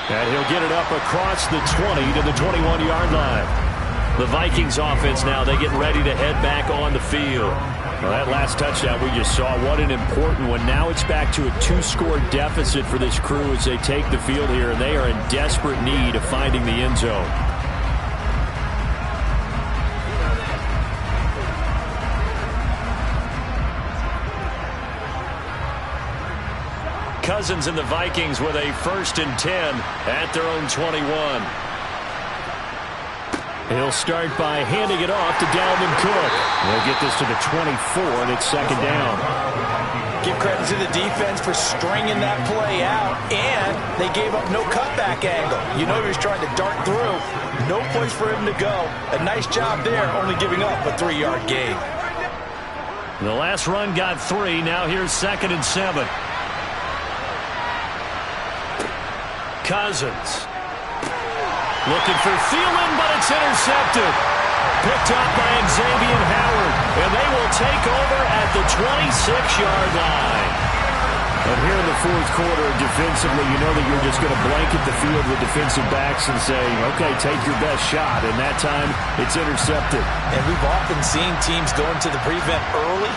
And he'll get it up across the 20 to the 21-yard line. The Vikings offense now, they get ready to head back on the field. Well, that last touchdown we just saw, what an important one. Now it's back to a 2-score deficit for this crew as they take the field here, and they are in desperate need of finding the end zone. Cousins and the Vikings with a 1st and 10 at their own 21. He'll start by handing it off to Dalvin Cook. They'll get this to the 24, and it's 2nd down. Give credit to the defense for stringing that play out, and they gave up no cutback angle. You know he was trying to dart through. No place for him to go. A nice job there, only giving up a 3-yard gain. The last run got 3. Now here's 2nd and 7. Cousins looking for Thielen, but it's intercepted. Picked up by Xavier Howard, and they will take over at the 26-yard line. And here in the fourth quarter, defensively, you know that you're just going to blanket the field with defensive backs and say, okay, take your best shot. And that time, it's intercepted. And we've often seen teams go into the prevent early,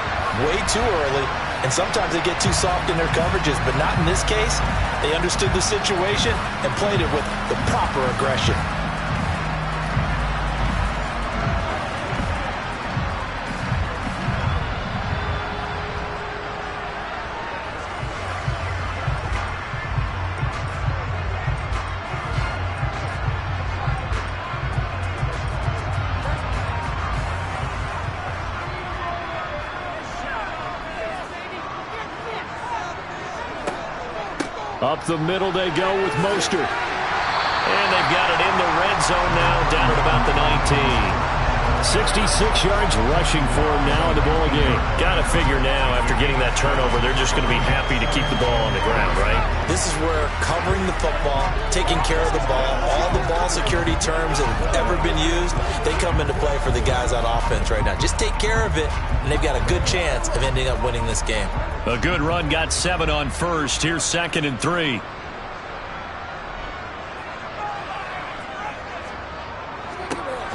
way too early, and sometimes they get too soft in their coverages, but not in this case. They understood the situation and played it with the proper aggression. Up the middle they go with Mostert. And they've got it in the red zone now, down at about the 19. 66 yards rushing for him now in the ball game. Got to figure now, after getting that turnover, they're just going to be happy to keep the ball on the ground, right? This is where covering the football, taking care of the ball, all the ball security terms that have ever been used, they come into play for the guys on offense right now. Just take care of it, and they've got a good chance of ending up winning this game. A good run, got 7 on first. Here's 2nd and 3.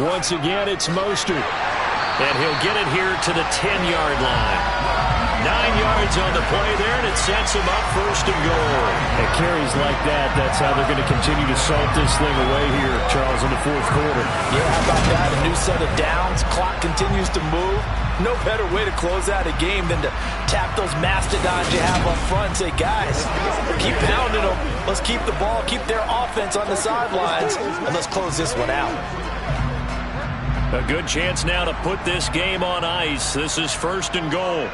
Once again, it's Mostert. And he'll get it here to the 10-yard line. 9 yards on the play there, and it sets him up first and goal. At carries like that, that's how they're going to continue to salt this thing away here, Charles, in the fourth quarter. Yeah, how about that? A new set of downs. Clock continues to move. No better way to close out a game than to tap those mastodons you have up front and say, guys, keep pounding them. Let's keep the ball, keep their offense on the sidelines, and let's close this one out. A good chance now to put this game on ice. This is first and goal.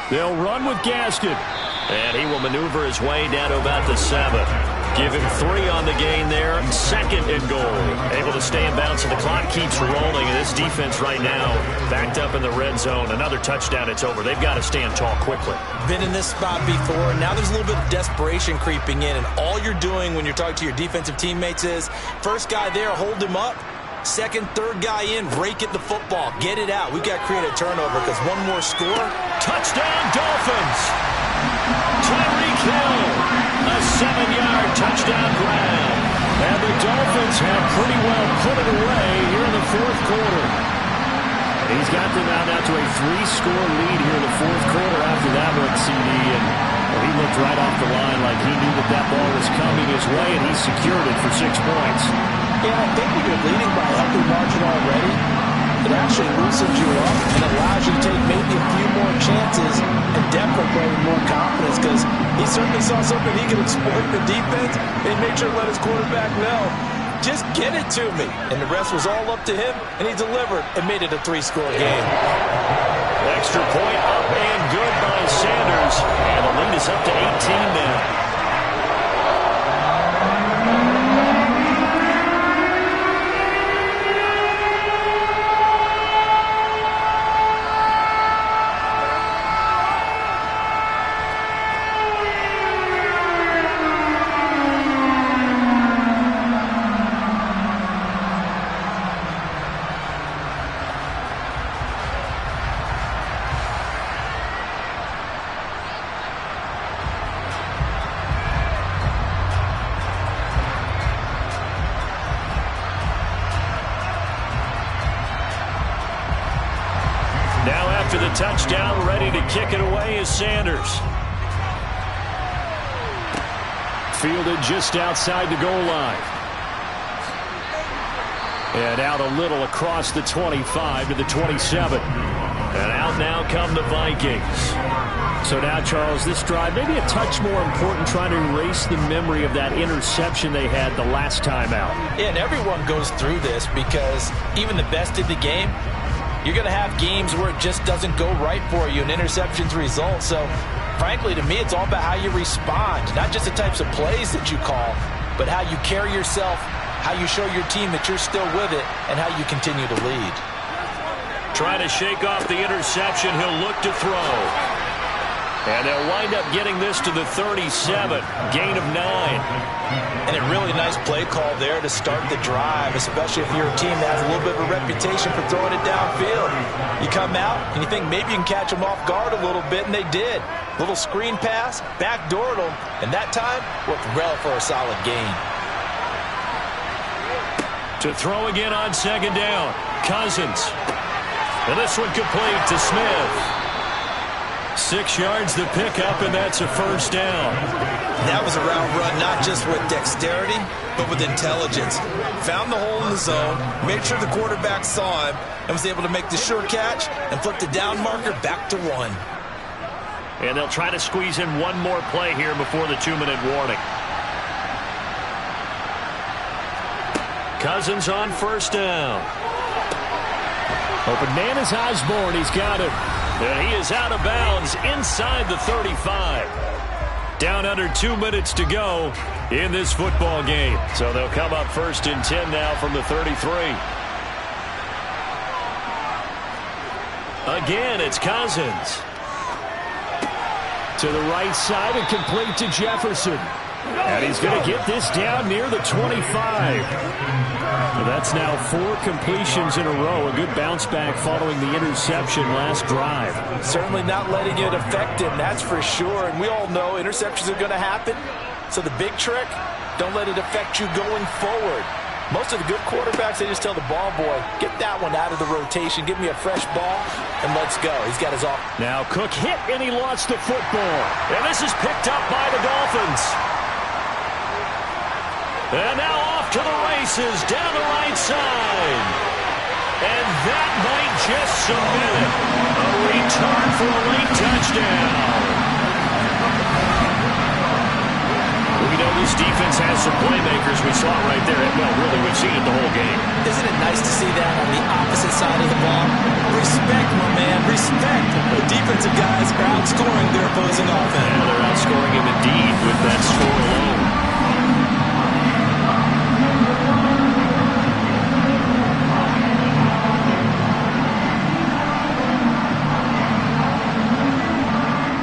They'll run with Gaskin. And he will maneuver his way down to about the 7. Give him 3 on the gain there. Second and goal. Able to stay in bounds, and the clock keeps rolling. And this defense right now backed up in the red zone. Another touchdown, it's over. They've got to stand tall quickly. Been in this spot before. Now there's a little bit of desperation creeping in. And all you're doing when you're talking to your defensive teammates is, first guy there, hold him up. Second, third guy in, rake at the football. Get it out. We've got to create a turnover because one more score. Touchdown, Dolphins. Tyreek Hill. A 7-yard touchdown grab. And the Dolphins have pretty well put it away here in the fourth quarter. He's got them out now to a 3-score lead here in the fourth quarter after that one, CD. And he looked right off the line like he knew that ball was coming his way, and he secured it for 6 points. Yeah, I think when you're leading by a healthy margin already, it actually loosens you up and allows you to take maybe a few more chances and definitely play with more confidence because he certainly saw something he could exploit in the defense and make sure to let his quarterback know, just get it to me. And the rest was all up to him, and he delivered and made it a 3-score game. Extra point up and good by Sanders. And the lead is up to 18 now. After the touchdown, ready to kick it away is Sanders. Fielded just outside the goal line. And out a little across the 25 to the 27. And out now come the Vikings. So now, Charles, this drive maybe a touch more important, trying to erase the memory of that interception they had the last time out. Yeah, and everyone goes through this because even the best in the game, you're going to have games where it just doesn't go right for you and interceptions result. So, frankly, to me, it's all about how you respond. Not just the types of plays that you call, but how you carry yourself, how you show your team that you're still with it, and how you continue to lead. Trying to shake off the interception. He'll look to throw. And they'll wind up getting this to the 37. Gain of 9. And a really nice play call there to start the drive, especially if you're a team that has a little bit of a reputation for throwing it downfield. You come out and you think maybe you can catch them off guard a little bit, and they did. Little screen pass, backdoored them, and that time worked well for a solid gain. To throw again on second down. Cousins. And this one complete to Smith. 6 yards the pickup, and that's a first down. That was a route run not just with dexterity, but with intelligence. Found the hole in the zone, made sure the quarterback saw him, and was able to make the sure catch and flip the down marker back to 1. And they'll try to squeeze in one more play here before the 2-minute warning. Cousins on first down. Open man is Osborne. He's got it. And he is out of bounds inside the 35. Down under 2 minutes to go in this football game. So they'll come up first and 10 now from the 33. Again, it's Cousins. To the right side and complete to Jefferson. And he's going to get this down near the 25. So that's now 4 completions in a row. A good bounce back following the interception last drive. Certainly not letting it affect him, that's for sure. And we all know interceptions are going to happen. So the big trick, don't let it affect you going forward. Most of the good quarterbacks, they just tell the ball boy, get that one out of the rotation, give me a fresh ball, and let's go. He's got his off. Now Cook hit, and he lost the football. And this is picked up by the Dolphins. And now off to the races, down the right side. And that might just submit it. A return for a late touchdown. We know this defense has some playmakers. We saw it right there. Well, really, we've seen it the whole game. Isn't it nice to see that on the opposite side of the ball? Respect, my man, respect. The defensive guys are outscoring their opposing offense. Yeah, they're outscoring him indeed with that score alone.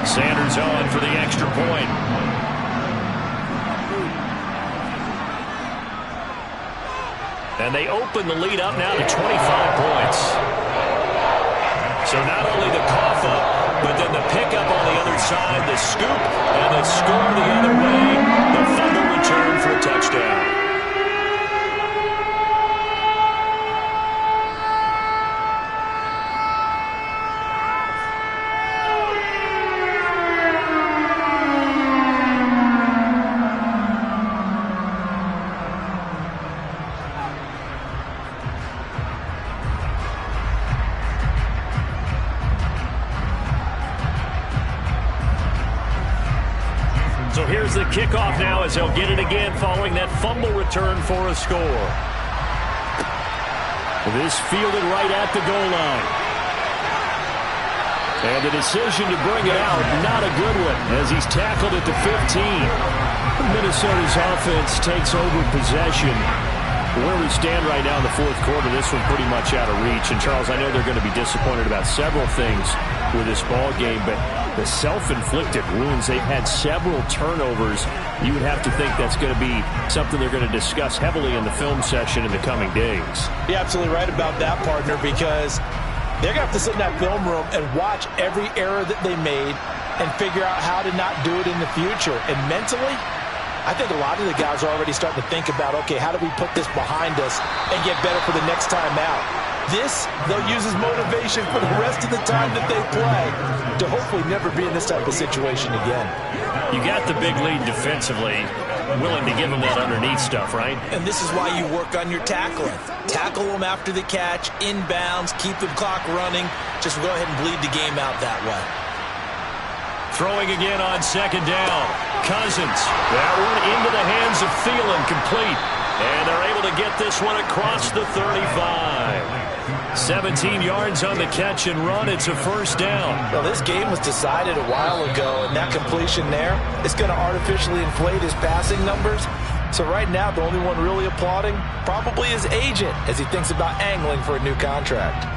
Sanders on for the extra point. And they open the lead up now to 25 points. So not only the cough up, but then the pickup on the other side, the scoop, and the score the other way. The fumble return for a touchdown. So here's the kickoff now as they'll get it again following that fumble return for a score. This fielded right at the goal line. And the decision to bring it out, not a good one, as he's tackled at the 15. Minnesota's offense takes over possession. Where we stand right now in the fourth quarter, this one pretty much out of reach. And, Charles, I know they're going to be disappointed about several things with this ball game, but the self-inflicted wounds, they've had several turnovers. You would have to think that's going to be something they're going to discuss heavily in the film session in the coming days. You're absolutely right about that, partner, because they're going to have to sit in that film room and watch every error that they made and figure out how to not do it in the future. And mentally, I think a lot of the guys are already starting to think about, okay, how do we put this behind us and get better for the next time out? This, they'll use as motivation for the rest of the time that they play to hopefully never be in this type of situation again. You got the big lead defensively, willing to give them that underneath stuff, right? And this is why you work on your tackling. Tackle them after the catch, inbounds, keep the clock running. Just go ahead and bleed the game out that way. Throwing again on second down. Cousins. That one into the hands of Thielen, complete. And they're able to get this one across the 35. 17 yards on the catch and run. It's a first down. Well, this game was decided a while ago, and that completion there is going to artificially inflate his passing numbers. So right now, the only one really applauding probably his agent as he thinks about angling for a new contract.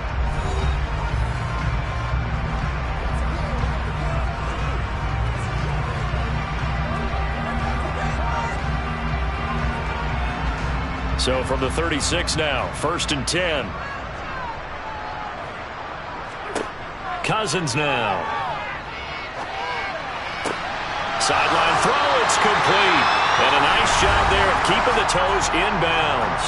So from the 36 now, 1st and 10. Cousins now. Sideline throw, it's complete. And a nice job there of keeping the toes inbounds.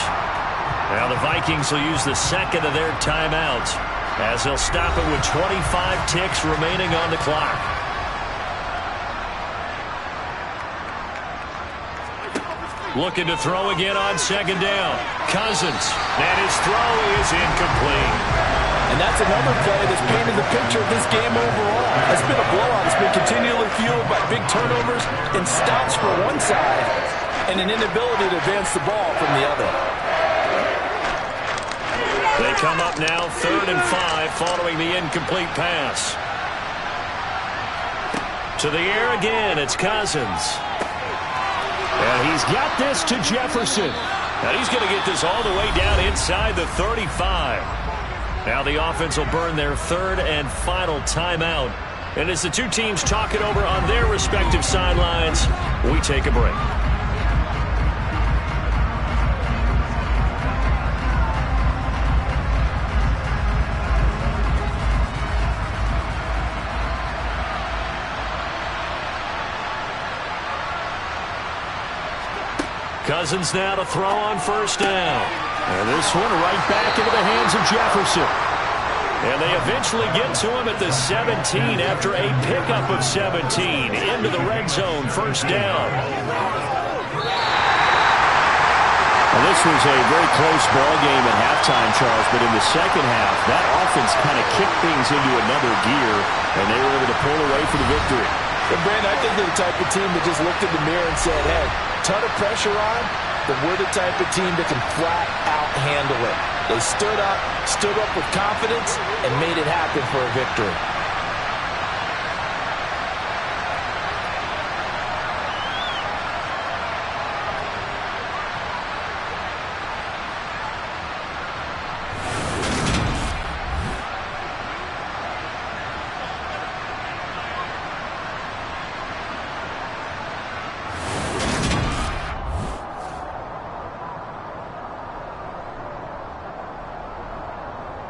Now the Vikings will use the second of their timeouts as they'll stop it with 25 ticks remaining on the clock. Looking to throw again on second down. Cousins. And his throw is incomplete. And that's another play that's painted the picture of this game overall. It's been a blowout. It's been continually fueled by big turnovers and stops for one side and an inability to advance the ball from the other. They come up now 3rd and 5 following the incomplete pass. To the air again, it's Cousins. And he's got this to Jefferson. And he's going to get this all the way down inside the 35. Now the offense will burn their 3rd and final timeout. And as the two teams talk it over on their respective sidelines, we take a break. Cousins now to throw on first down. And this one right back into the hands of Jefferson. And they eventually get to him at the 17 after a pickup of 17 into the red zone, first down. Well, this was a very close ball game at halftime, Charles, but in the second half, that offense kind of kicked things into another gear, and they were able to pull away for the victory. And Brandon, I think they're the type of team that just looked in the mirror and said, hey, ton of pressure on, but we're the type of team that can flat out handle it. They stood up with confidence, and made it happen for a victory.